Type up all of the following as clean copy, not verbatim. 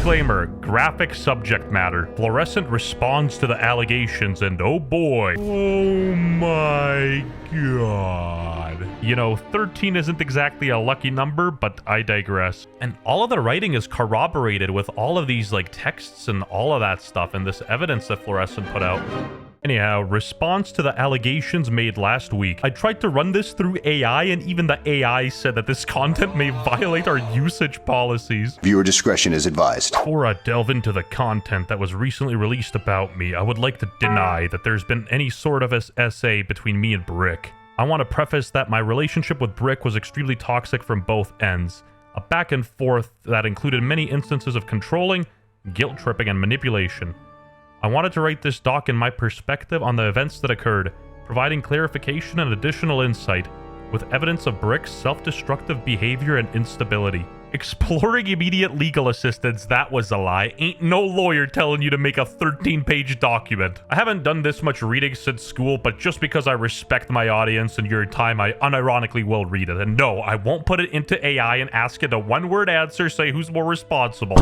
Disclaimer, graphic subject matter. Florescent responds to the allegations and oh boy. Oh my god. You know, 13 isn't exactly a lucky number, but I digress. And all of the writing is corroborated with all of these like texts and all of that stuff and this evidence that Florescent put out. Anyhow, response to the allegations made last week. I tried to run this through AI, and even the AI said that this content may violate our usage policies. Viewer discretion is advised. Before I delve into the content that was recently released about me, I would like to deny that there's been any sort of essay between me and Brick. I want to preface that my relationship with Brick was extremely toxic from both ends. A back and forth that included many instances of controlling, guilt-tripping, and manipulation. I wanted to write this doc in my perspective on the events that occurred, providing clarification and additional insight, with evidence of Brick's self-destructive behavior and instability. Exploring immediate legal assistance, that was a lie. Ain't no lawyer telling you to make a 13-page document. I haven't done this much reading since school, but just because I respect my audience and your time, I unironically will read it. And no, I won't put it into AI and ask it a one-word answer, say who's more responsible.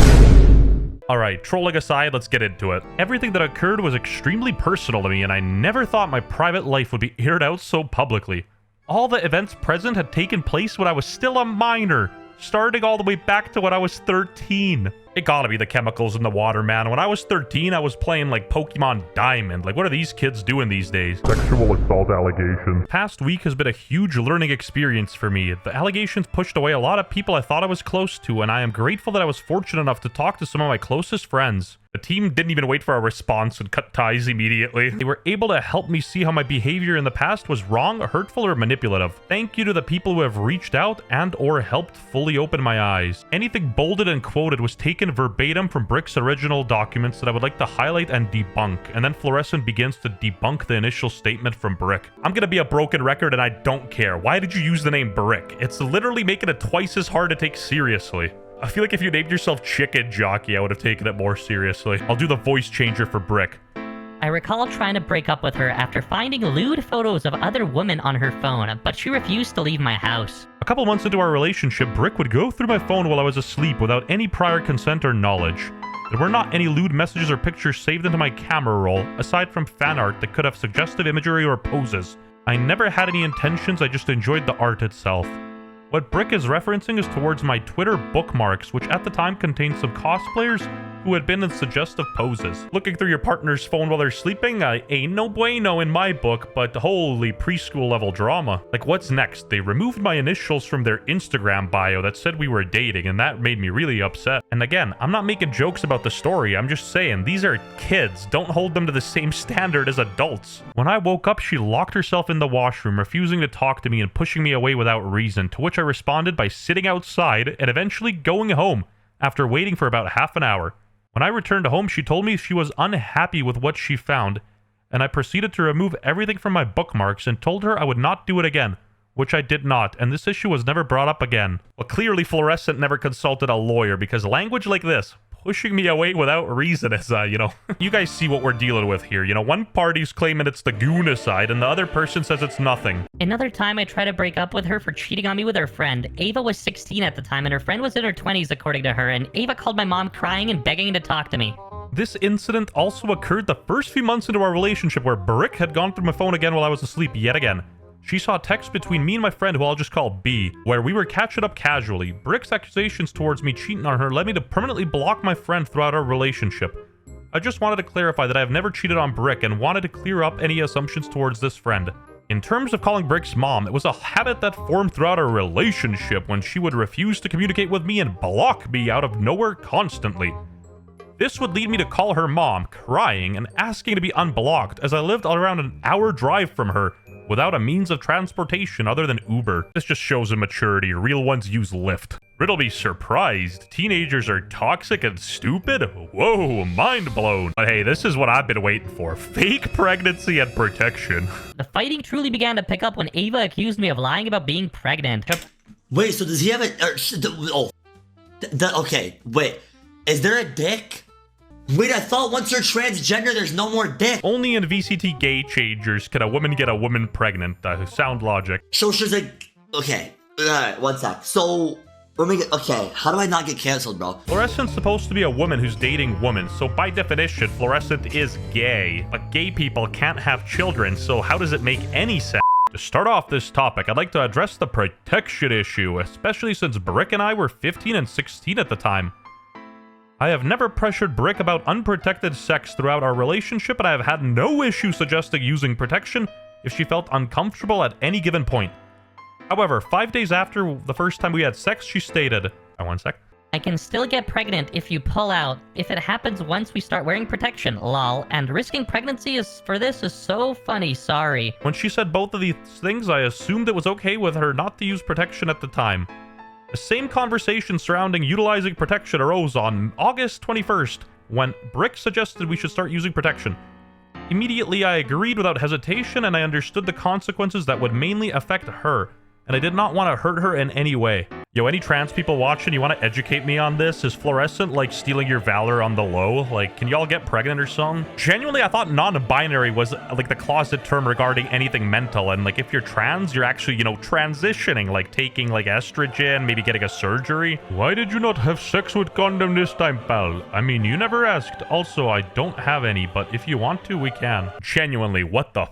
Alright, trolling aside, let's get into it. Everything that occurred was extremely personal to me, and I never thought my private life would be aired out so publicly. All the events present had taken place when I was still a minor, starting all the way back to when I was 13. It gotta be the chemicals in the water, man. When I was 13, I was playing like Pokemon Diamond. Like, what are these kids doing these days? Sexual assault allegations. Past week has been a huge learning experience for me. The allegations pushed away a lot of people I thought I was close to, and I am grateful that I was fortunate enough to talk to some of my closest friends. The team didn't even wait for a response and cut ties immediately. They were able to help me see how my behavior in the past was wrong, hurtful, or manipulative. Thank you to the people who have reached out and or helped fully open my eyes. Anything bolded and quoted was taken verbatim from Brick's original documents that I would like to highlight and debunk, and then Florescent begins to debunk the initial statement from Brick. I'm gonna be a broken record and I don't care. Why did you use the name Brick? It's literally making it twice as hard to take seriously. I feel like if you named yourself Chicken Jockey, I would have taken it more seriously. I'll do the voice changer for Brick. I recall trying to break up with her after finding lewd photos of other women on her phone, but she refused to leave my house. A couple months into our relationship, Brick would go through my phone while I was asleep without any prior consent or knowledge. There were not any lewd messages or pictures saved into my camera roll, aside from fan art that could have suggestive imagery or poses. I never had any intentions, I just enjoyed the art itself. What Brick is referencing is towards my Twitter bookmarks, which at the time contained some cosplayers who had been in suggestive poses. Looking through your partner's phone while they're sleeping, ain't no bueno in my book, but holy preschool level drama. Like, what's next? They removed my initials from their Instagram bio that said we were dating, and that made me really upset. And again, I'm not making jokes about the story, I'm just saying, these are kids. Don't hold them to the same standard as adults. When I woke up, she locked herself in the washroom, refusing to talk to me and pushing me away without reason, to which I responded by sitting outside and eventually going home after waiting for about half an hour. When I returned home, she told me she was unhappy with what she found, and I proceeded to remove everything from my bookmarks and told her I would not do it again, which I did not, and this issue was never brought up again. Well, clearly Florescent never consulted a lawyer, because language like this, pushing me away without reason is, you guys see what we're dealing with here. One party's claiming it's the goonicide, and the other person says it's nothing. Another time I tried to break up with her for cheating on me with her friend. Ava was 16 at the time, and her friend was in her 20s according to her, and Ava called my mom crying and begging to talk to me. This incident also occurred the first few months into our relationship, where Brick had gone through my phone again while I was asleep yet again. She saw text between me and my friend, who I'll just call B, where we were catching up casually. Brick's accusations towards me cheating on her led me to permanently block my friend throughout our relationship. I just wanted to clarify that I have never cheated on Brick and wanted to clear up any assumptions towards this friend. In terms of calling Brick's mom, it was a habit that formed throughout our relationship when she would refuse to communicate with me and block me out of nowhere constantly. This would lead me to call her mom, crying and asking to be unblocked, as I lived around an hour drive from her, without a means of transportation other than Uber. This just shows immaturity. Real ones use Lyft. Riddle be surprised. Teenagers are toxic and stupid? Whoa, mind blown. But hey, this is what I've been waiting for. Fake pregnancy and protection. The fighting truly began to pick up when Ava accused me of lying about being pregnant. Wait, so does he have a... okay, wait. Is there a dick? Wait, I thought once you're transgender, there's no more dick. Only in VCT Gay Changers can a woman get a woman pregnant. Sound logic. So she's like, okay, alright, one sec. So Okay, how do I not get canceled, bro? Florescent's supposed to be a woman who's dating women, so by definition, Florescent is gay. But gay people can't have children, so how does it make any sense? To start off this topic, I'd like to address the protection issue, especially since Brick and I were 15 and 16 at the time. I have never pressured Brick about unprotected sex throughout our relationship, and I have had no issue suggesting using protection if she felt uncomfortable at any given point. However, 5 days after the first time we had sex, she stated, one sec. I can still get pregnant if you pull out. If it happens once we start wearing protection, lol. And risking pregnancy is so funny, sorry. When she said both of these things, I assumed it was okay with her not to use protection at the time. The same conversation surrounding utilizing protection arose on August 21st, when Brick suggested we should start using protection. Immediately, I agreed without hesitation, and I understood the consequences that would mainly affect her, and I did not want to hurt her in any way. Yo, any trans people watching, you want to educate me on this? Is Florescent like stealing your valor on the low? Like, can y'all get pregnant or something? Genuinely, I thought non-binary was like the closet term regarding anything mental, and like if you're trans, you're actually, you know, transitioning, like taking like estrogen, maybe getting a surgery. Why did you not have sex with condom this time, pal? I mean, you never asked. Also, I don't have any, but if you want to, we can. Genuinely, what the f***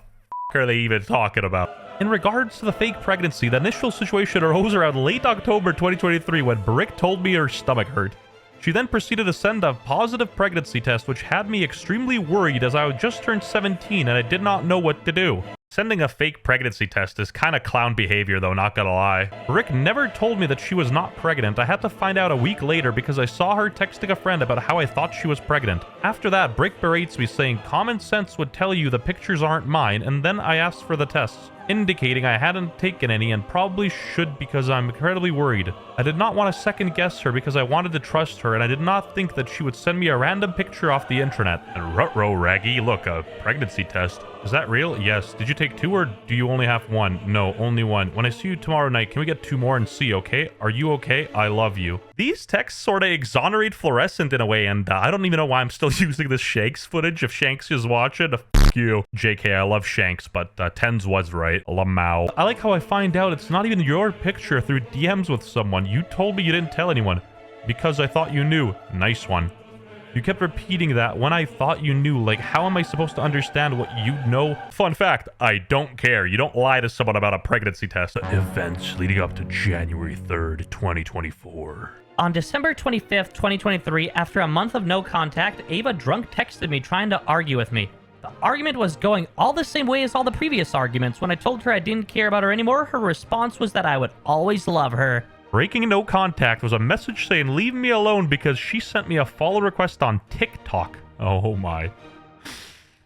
are they even talking about? In regards to the fake pregnancy, the initial situation arose around late October 2023 when Brick told me her stomach hurt. She then proceeded to send a positive pregnancy test, which had me extremely worried as I had just turned 17 and I did not know what to do. Sending a fake pregnancy test is kinda clown behavior though, not gonna lie. Brick never told me that she was not pregnant. I had to find out a week later because I saw her texting a friend about how I thought she was pregnant. After that, Brick berates me saying common sense would tell you the pictures aren't mine, and then I asked for the tests, indicating I hadn't taken any and probably should because I'm incredibly worried. I did not want to second guess her because I wanted to trust her, and I did not think that she would send me a random picture off the internet. And ruh-roh, Raggy, look, a pregnancy test. Is that real? Yes. Did you take 2 or do you only have 1? No, only 1. When I see you tomorrow night, can we get 2 more and see, okay? Are you okay? I love you. These texts sort of exonerate Florescent in a way, and I don't even know why I'm still using this Shanks footage. If Shanks is watching, f*** you. JK, I love Shanks, but Tens was right. Lamau. I like how I find out it's not even your picture through DMs with someone. You told me you didn't tell anyone because I thought you knew. Nice one. You kept repeating that when I thought you knew. Like, how am I supposed to understand what you know? Fun fact, I don't care. You don't lie to someone about a pregnancy test. Events leading up to January 3rd, 2024. On December 25th, 2023, after a month of no contact, Ava drunk texted me trying to argue with me. The argument was going all the same way as all the previous arguments. When I told her I didn't care about her anymore, her response was that I would always love her. Breaking no contact was a message saying leave me alone because she sent me a follow request on TikTok. Oh my.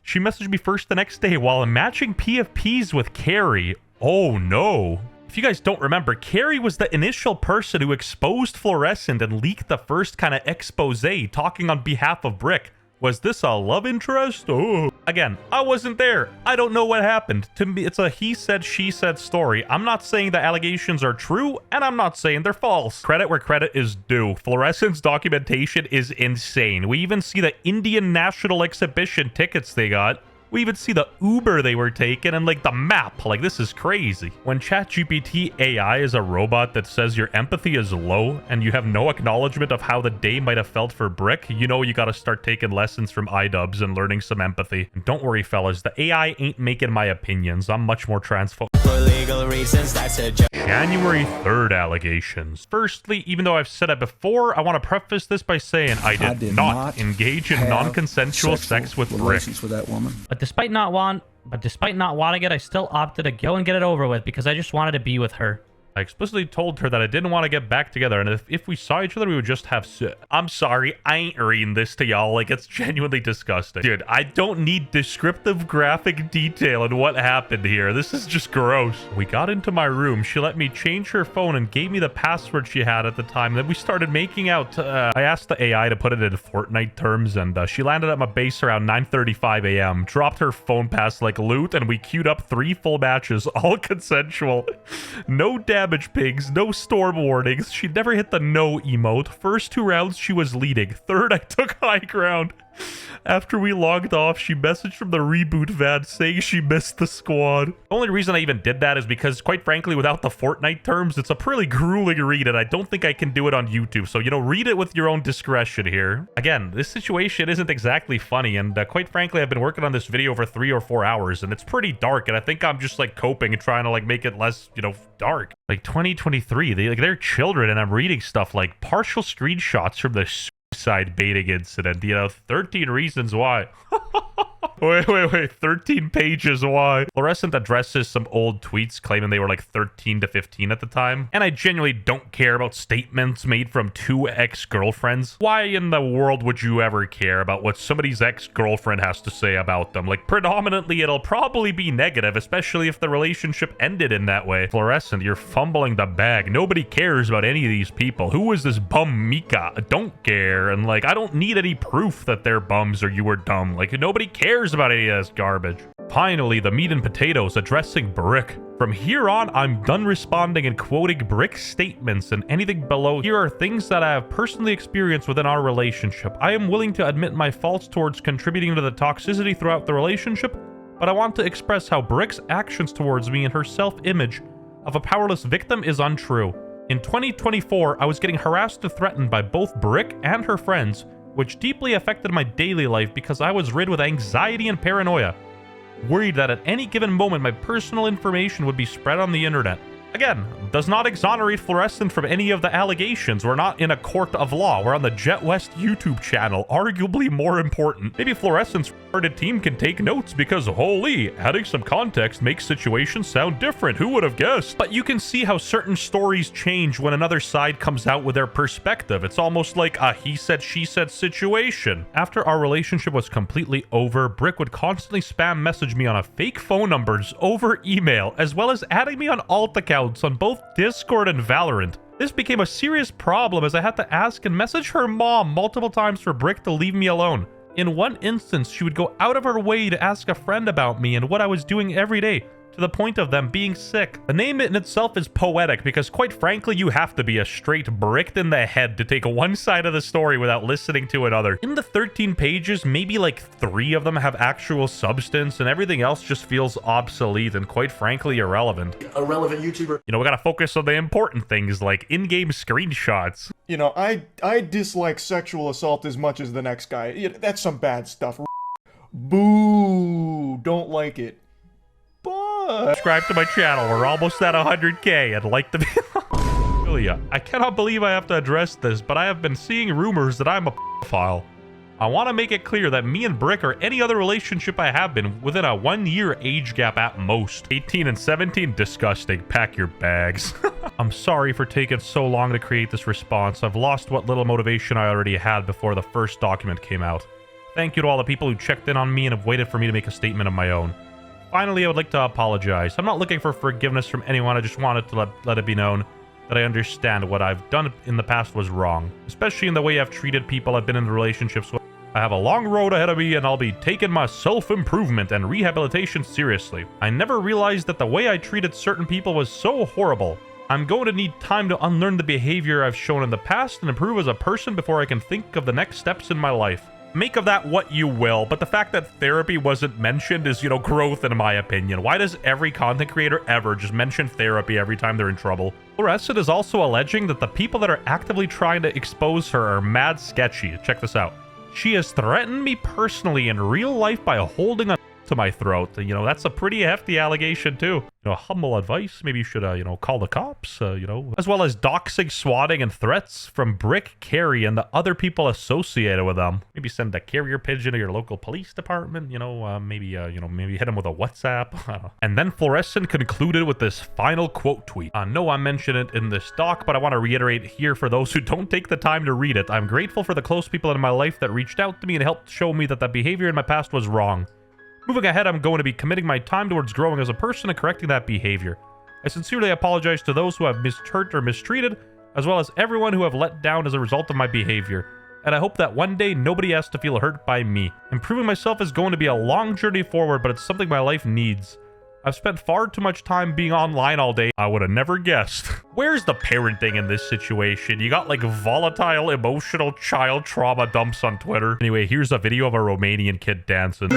She messaged me first the next day while matching PFPs with Carrie. Oh no. If you guys don't remember, Carrie was the initial person who exposed Florescent and leaked the first kind of expose talking on behalf of Brick. Was this a love interest? Oh. Again, I wasn't there. I don't know what happened. To me, it's a he said, she said story. I'm not saying the allegations are true, and I'm not saying they're false. Credit where credit is due. Florescent's documentation is insane. We even see the Indian National Exhibition tickets they got. We even see the Uber they were taking and like the map. Like, this is crazy. When ChatGPT AI is a robot that says your empathy is low and you have no acknowledgement of how the day might have felt for Brick, you know you gotta start taking lessons from iDubbbz and learning some empathy. And don't worry, fellas, the AI ain't making my opinions. I'm much more transphobic. For legal reasons, that's a joke. January 3rd allegations. Firstly, even though I've said it before, I want to preface this by saying I did not engage in non-consensual sex with Brick. With that woman. But despite not wanting it, I still opted to go and get it over with because I just wanted to be with her. I explicitly told her that I didn't want to get back together, and if we saw each other, we would just have I'm sorry, I ain't reading this to y'all. Like, it's genuinely disgusting. Dude, I don't need descriptive graphic detail on what happened here. This is just gross. We got into my room. She let me change her phone and gave me the password she had at the time. Then we started making out. I asked the AI to put it in Fortnite terms, and she landed at my base around 9:35 a.m., dropped her phone pass like loot, and we queued up 3 full matches, all consensual. No dad damage pings, no storm warnings. She never hit the no emote. First 2 rounds, she was leading. Third, I took high ground. After we logged off, she messaged from the reboot van saying she missed the squad. The only reason I even did that is because, quite frankly, without the Fortnite terms, it's a pretty grueling read, and I don't think I can do it on YouTube. So, you know, read it with your own discretion here. Again, this situation isn't exactly funny, and quite frankly, I've been working on this video for 3 or 4 hours, and it's pretty dark, and I think I'm just, like, coping and trying to, like, make it less, you know, dark. Like, 2023, they're children, and I'm reading stuff like partial screenshots from the suicide baiting incident, you know, 13 reasons why. Wait, 13 pages why. Florescent addresses some old tweets claiming they were like 13 to 15 at the time. And I genuinely don't care about statements made from 2 ex-girlfriends. Why in the world would you ever care about what somebody's ex-girlfriend has to say about them? Like, predominantly, it'll probably be negative, especially if the relationship ended in that way. Florescent, you're fumbling the bag. Nobody cares about any of these people. Who is this bum Mika? I don't care. And, like, I don't need any proof that they're bums or you were dumb. Like, nobody cares about any of this garbage. Finally, the meat and potatoes addressing Brick. From here on, I'm done responding and quoting Brick's statements, and anything below here are things that I have personally experienced within our relationship. I am willing to admit my faults towards contributing to the toxicity throughout the relationship, but I want to express how Brick's actions towards me and her self-image of a powerless victim is untrue. In 2024, I was getting harassed and threatened by both Brick and her friends, which deeply affected my daily life because I was rid with anxiety and paranoia, worried that at any given moment my personal information would be spread on the internet. Again, does not exonerate Florescent from any of the allegations. We're not in a court of law. We're on the JettWest YouTube channel, arguably more important. Maybe Florescent's retarded team can take notes because, holy, adding some context makes situations sound different. Who would have guessed? But you can see how certain stories change when another side comes out with their perspective. It's almost like a he said, she said situation. After our relationship was completely over, Brick would constantly spam message me on a fake phone numbers over email, as well as adding me on alt accounts on both Discord and Valorant. This became a serious problem as I had to ask and message her mom multiple times for Brick to leave me alone. In one instance, she would go out of her way to ask a friend about me and what I was doing every day, to the point of them being sick. The name in itself is poetic because, quite frankly, you have to be a straight bricked in the head to take one side of the story without listening to another. In the 13 pages, maybe like 3 of them have actual substance and everything else just feels obsolete and, quite frankly, irrelevant. Irrelevant YouTuber. You know, we gotta focus on the important things like in-game screenshots. You know, I dislike sexual assault as much as the next guy. That's some bad stuff. Boo! Don't like it. But Subscribe to my channel. We're almost at 100K. I'd like to be... Julia, I cannot believe I have to address this, but I have been seeing rumors that I'm a pedophile. I want to make it clear that me and Brick or any other relationship I have been within a 1-year age gap at most. 18 and 17, disgusting. Pack your bags. I'm sorry for taking so long to create this response. I've lost what little motivation I already had before the first document came out. Thank you to all the people who checked in on me and have waited for me to make a statement of my own. Finally, I would like to apologize. I'm not looking for forgiveness from anyone. I just wanted to let it be known that I understand what I've done in the past was wrong, especially in the way I've treated people I've been in relationships with. I have a long road ahead of me, and I'll be taking my self-improvement and rehabilitation seriously. I never realized that the way I treated certain people was so horrible. I'm going to need time to unlearn the behavior I've shown in the past and improve as a person before I can think of the next steps in my life. Make of that what you will, but the fact that therapy wasn't mentioned is, you know, growth in my opinion. Why does every content creator ever just mention therapy every time they're in trouble? Florescent is also alleging that the people that are actively trying to expose her are mad sketchy. Check this out. She has threatened me personally in real life by holding a to my throat. You know, that's a pretty hefty allegation too. You know, humble advice. Maybe you should, you know, call the cops, you know. As well as doxing, swatting, and threats from Brick, Carrie, and the other people associated with them. Maybe send a carrier pigeon to your local police department, you know, maybe hit them with a WhatsApp. I don't know. And then Florescent concluded with this final quote tweet. No, I mentioned it in this doc, but I want to reiterate here for those who don't take the time to read it. I'm grateful for the close people in my life that reached out to me and helped show me that the behavior in my past was wrong. Moving ahead, I'm going to be committing my time towards growing as a person and correcting that behavior. I sincerely apologize to those who have mishurt or mistreated, as well as everyone who have let down as a result of my behavior. And I hope that one day nobody has to feel hurt by me. Improving myself is going to be a long journey forward, but it's something my life needs. I've spent far too much time being online all day. I would have never guessed. Where's the parenting in this situation? You got like volatile, emotional child trauma dumps on Twitter. Anyway, here's a video of a Romanian kid dancing.